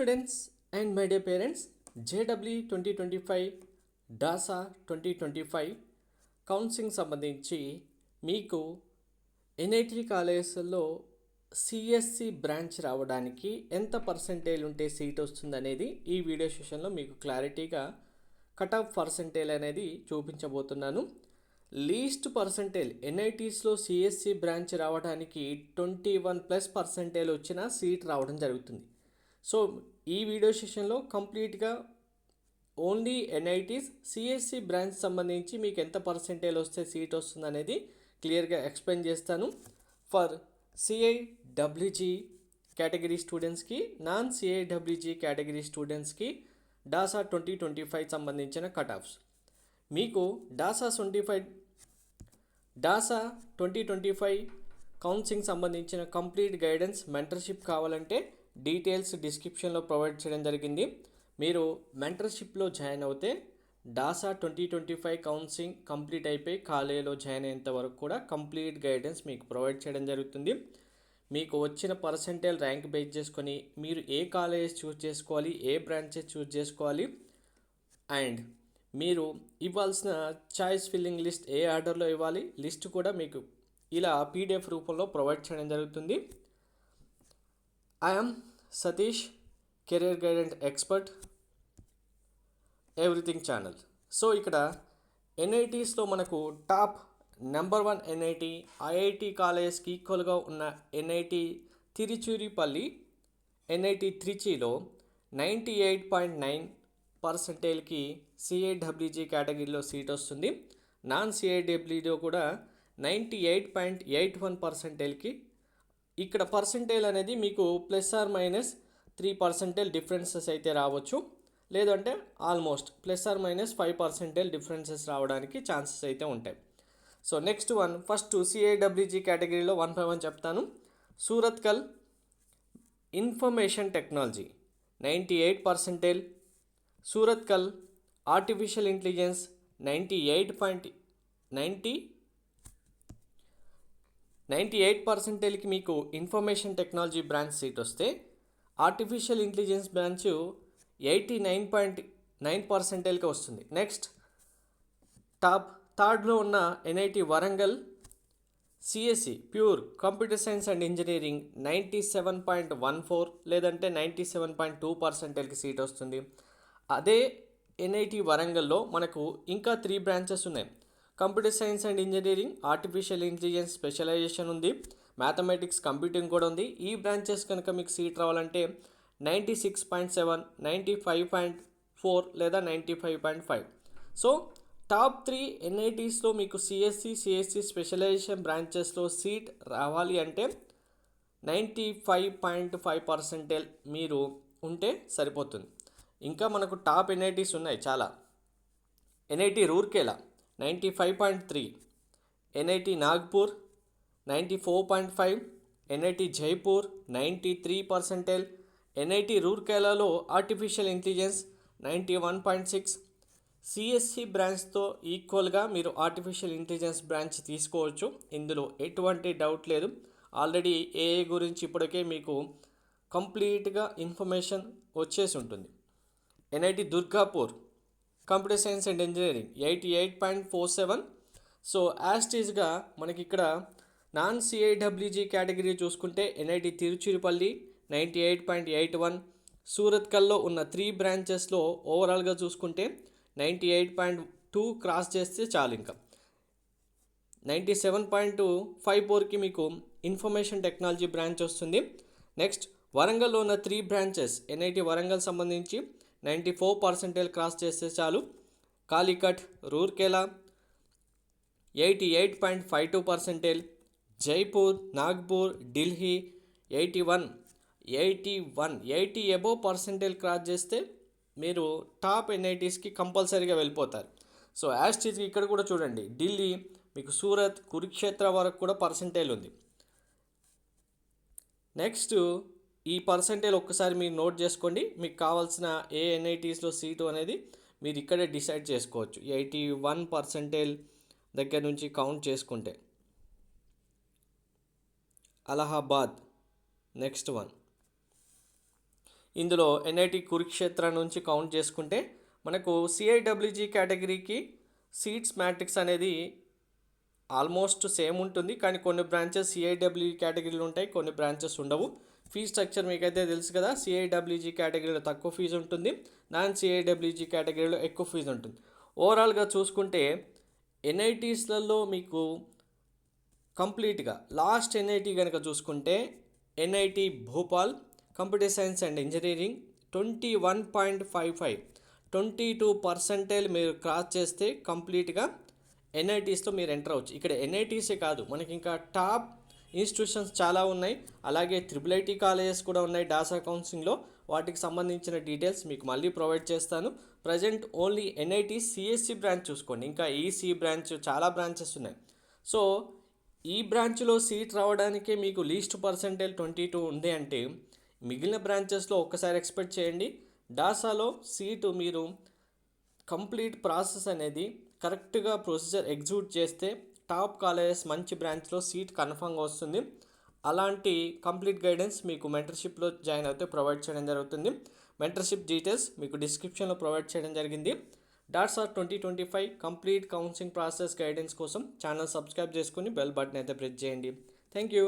Students and my dear parents, JW 2025 DASA 2025 counselling సంబంధించి మీకు NIT కాలేజెస్లో సిఎస్సి బ్రాంచ్ రావడానికి ఎంత పర్సెంటేజ్ ఉంటే సీట్ వస్తుందనేది ఈ వీడియో సెషన్లో మీకు క్లారిటీగా కట్ ఆఫ్ పర్సెంటేజ్ అనేది చూపించబోతున్నాను. లీస్ట్ పర్సెంటేజ్ ఎన్ఐటీస్లో సిఎస్సి బ్రాంచ్ రావడానికి 21+% వచ్చిన సీట్ రావడం జరుగుతుంది. సో ఈ వీడియో సెషన్లో కంప్లీట్గా ఓన్లీ ఎన్ఐటీస్ సిఎస్సి బ్రాంచ్ సంబంధించి మీకు ఎంత పర్సెంటేజ్ వస్తే సీట్ వస్తుంది అనేది క్లియర్గా ఎక్స్ప్లెయిన్ చేస్తాను. ఫర్ సిఐడబ్ల్యూజీ కేటగిరీ స్టూడెంట్స్కి, నాన్ సిఐడబ్ల్యూజీ కేటగిరీ స్టూడెంట్స్కి డాసా 2025 సంబంధించిన కట్ ఆఫ్స్. మీకు డాసా 2025 కౌన్సిలింగ్ సంబంధించిన కంప్లీట్ గైడెన్స్ మెంటర్షిప్ కావాలంటే డీటెయిల్స్ డిస్క్రిప్షన్లో ప్రొవైడ్ చేయడం జరిగింది. మీరు మెంటర్షిప్లో జాయిన్ అవుతే డాసా 2025 కౌన్సిలింగ్ కంప్లీట్ అయిపోయి కాలేజీలో జాయిన్ అయ్యేంత వరకు కూడా కంప్లీట్ గైడెన్స్ మీకు ప్రొవైడ్ చేయడం జరుగుతుంది. మీకు వచ్చిన పర్సెంటేజ్ ర్యాంక్ బేస్ చేసుకొని మీరు ఏ కాలేజెస్ చూస్ చేసుకోవాలి, ఏ బ్రాంచెస్ చూస్ చేసుకోవాలి, అండ్ మీరు ఇవ్వాల్సిన చాయిస్ ఫిల్లింగ్ లిస్ట్ ఏ ఆర్డర్లో ఇవ్వాలి, లిస్ట్ కూడా మీకు ఇలా పీడిఎఫ్ రూపంలో ప్రొవైడ్ చేయడం జరుగుతుంది. I am Satish, career guidance expert, everything channel. So ఇక్కడ ఎన్ఐటీస్లో మనకు టాప్ నెంబర్ 1 ఎన్ఐటి ఐఐటి కాలేజ్కి ఈక్వల్గా ఉన్న ఎన్ఐటి తిరుచిరాపల్లి, ఎన్ఐటి త్రిచిలో 98.9%కి సిఐడబ్ల్యూజీ కేటగిరీలో సీట్ వస్తుంది. నాన్ సిఐడబ్ల్యూలో కూడా 98.81%కి. ఇక్కడ పర్సెంటేజ్ అనేది మీకు +or- 3% డిఫరెన్సెస్ అయితే రావచ్చు, లేదంటే ఆల్మోస్ట్ +or- 5% డిఫరెన్సెస్ రావడానికి ఛాన్సెస్ అయితే ఉంటాయి. So next one, first CIWG కేటగిరీలో 1 by 1 చెప్తాను. Surathkal information technology 98%, Surathkal artificial intelligence 98%కి మీకు ఇన్ఫర్మేషన్ టెక్నాలజీ బ్రాంచ్ సీట్ వస్తే ఆర్టిఫిషియల్ ఇంటెలిజెన్స్ బ్రాంచ్ 89.9%కి వస్తుంది. నెక్స్ట్ థర్డ్లో ఉన్న NIT Warangal CSC pure computer science and engineering 97.14 లేదంటే 97.2%కి సీట్ వస్తుంది. అదే ఎన్ఐటి వరంగల్లో మనకు ఇంకా 3 బ్రాంచెస్ ఉన్నాయి. Computer science and engineering, artificial intelligence specialization ఉంది, మ్యాథమెటిక్స్ కంప్యూటింగ్ కూడా ఉంది. ఈ బ్రాంచెస్ కనుక మీకు సీట్ రావాలంటే 96.7, 95.4 లేదా 95.5. సో టాప్ 3 ఎన్ఐటీస్లో మీకు సిఎస్సి స్పెషలైజేషన్ బ్రాంచెస్లో సీట్ రావాలి అంటే 95.5% మీరు ఉంటే సరిపోతుంది. ఇంకా మనకు టాప్ ఎన్ఐటీస్ ఉన్నాయి చాలా. NIT Rourkela 95.3, NIT Nagpur 94.5, NIT Jaipur 93%, NIT రూర్కేలాలో ఆర్టిఫిషియల్ ఇంటెలిజెన్స్ 91.6. సిఎస్సి బ్రాంచ్తో ఈక్వల్గా మీరు ఆర్టిఫిషియల్ ఇంటెలిజెన్స్ బ్రాంచ్ తీసుకోవచ్చు, ఇందులో ఎటువంటి డౌట్ లేదు. ఆల్రెడీ ఏఐ గురించి ఇప్పటికే మీకు కంప్లీట్గా ఇన్ఫర్మేషన్ వచ్చేసి ఉంటుంది. NIT Durgapur computer science and engineering 88.47. So యాస్టీజ్గా మనకి ఇక్కడ నాన్ సిఐడబ్ల్యూజీ కేటగిరీ చూసుకుంటే ఎన్ఐటి తిరుచిరాపల్లి 98.81, సూరత్కల్లో ఉన్న 3 బ్రాంచెస్లో ఓవరాల్గా చూసుకుంటే 98.2 క్రాస్ చేస్తే చాలు. ఇంకా 97.54కి మీకు ఇన్ఫర్మేషన్ టెక్నాలజీ బ్రాంచ్ వస్తుంది. నెక్స్ట్ వరంగల్లో ఉన్న 3 బ్రాంచెస్ ఎన్ఐటి వరంగల్ సంబంధించి 94% క్రాస్ చేస్తే చాలు. Calicut, Rourkela 88.52%, Jaipur, Nagpur, Delhi 80 above percentage cross చేస్తే మీరు టాప్ ఎన్ఐటీస్కి కంపల్సరీగా వెళ్ళిపోతారు. సో యాస్టీజ్కి ఇక్కడ కూడా చూడండి, ఢిల్లీ మీకు సూరత్, కురుక్షేత్ర వరకు కూడా పర్సెంటేజ్ ఉంది. నెక్స్ట్ ఈ పర్సెంటేజ్ ఒక్కసారి మీరు నోట్ చేసుకోండి. మీకు కావాల్సిన ఏ ఎన్ఐటీస్లో సీటు అనేది మీరు ఇక్కడే డిసైడ్ చేసుకోవచ్చు. 81% దగ్గర నుంచి కౌంట్ చేసుకుంటే అలహాబాద్ నెక్స్ట్ వన్. ఇందులో ఎన్ఐటి కురుక్షేత్ర నుంచి కౌంట్ చేసుకుంటే మనకు సిఐడబ్ల్యూజీ కేటగిరీకి సీట్స్ మ్యాట్రిక్స్ అనేది ఆల్మోస్ట్ సేమ్ ఉంటుంది, కానీ కొన్ని బ్రాంచెస్ సిఐడబ్ల్యూ కేటగిరీలు ఉంటాయి, కొన్ని బ్రాంచెస్ ఉండవు. ఫీజ్ స్ట్రక్చర్ మీకైతే తెలుసు కదా, సిఐడబ్ల్యూజీ కేటగిరీలో తక్కువ ఫీజు ఉంటుంది, నాన్ సిఐడబ్ల్యూజీ కేటగిరీలో ఎక్కువ ఫీజు ఉంటుంది. ఓవరాల్గా చూసుకుంటే ఎన్ఐటీస్లలో మీకు కంప్లీట్గా లాస్ట్ ఎన్ఐటి కనుక చూసుకుంటే NIT Bhopal computer science and engineering 21.55 22% మీరు క్రాస్ చేస్తే కంప్లీట్గా ఎన్ఐటీస్లో మీరు ఎంటర్ అవ్వచ్చు. ఇక్కడ ఎన్ఐటీసే కాదు, మనకి ఇంకా టాప్ ఇన్స్టిట్యూషన్స్ చాలా ఉన్నాయి, అలాగే ట్రిపుల్ కాలేజెస్ కూడా ఉన్నాయి డాసా కౌన్సిలింగ్లో. వాటికి సంబంధించిన డీటెయిల్స్ మీకు మళ్ళీ ప్రొవైడ్ చేస్తాను. Present only NIT CSC branch చూసుకోండి, ఇంకా ఈసీ బ్రాంచ్ చాలా బ్రాంచెస్ ఉన్నాయి. సో ఈ బ్రాంచ్లో సీట్ రావడానికే మీకు లీస్ట్ పర్సెంటేజ్ 22 ఉంది అంటే మిగిలిన బ్రాంచెస్లో ఒక్కసారి ఎక్స్పెక్ట్ చేయండి. డాసాలో సీటు మీరు కంప్లీట్ ప్రాసెస్ అనేది కరెక్ట్గా ప్రొసీజర్ ఎగ్జిక్యూట్ చేస్తే టాప్ కాలేజెస్ మంచి బ్రాంచ్లో సీట్ కన్ఫర్మ్గా వస్తుంది. అలాంటి కంప్లీట్ గైడెన్స్ మీకు మెంటర్షిప్లో జాయిన్ అయితే ప్రొవైడ్ చేయడం జరుగుతుంది. మెంటర్షిప్ డీటెయిల్స్ మీకు డిస్క్రిప్షన్లో ప్రొవైడ్ చేయడం జరిగింది. డాట్సా 2025 కంప్లీట్ కౌన్సిలింగ్ ప్రాసెస్ గైడెన్స్ కోసం ఛానల్ సబ్స్క్రైబ్ చేసుకుని బెల్ బటన్ అయితే ప్రెస్ చేయండి. Thank you.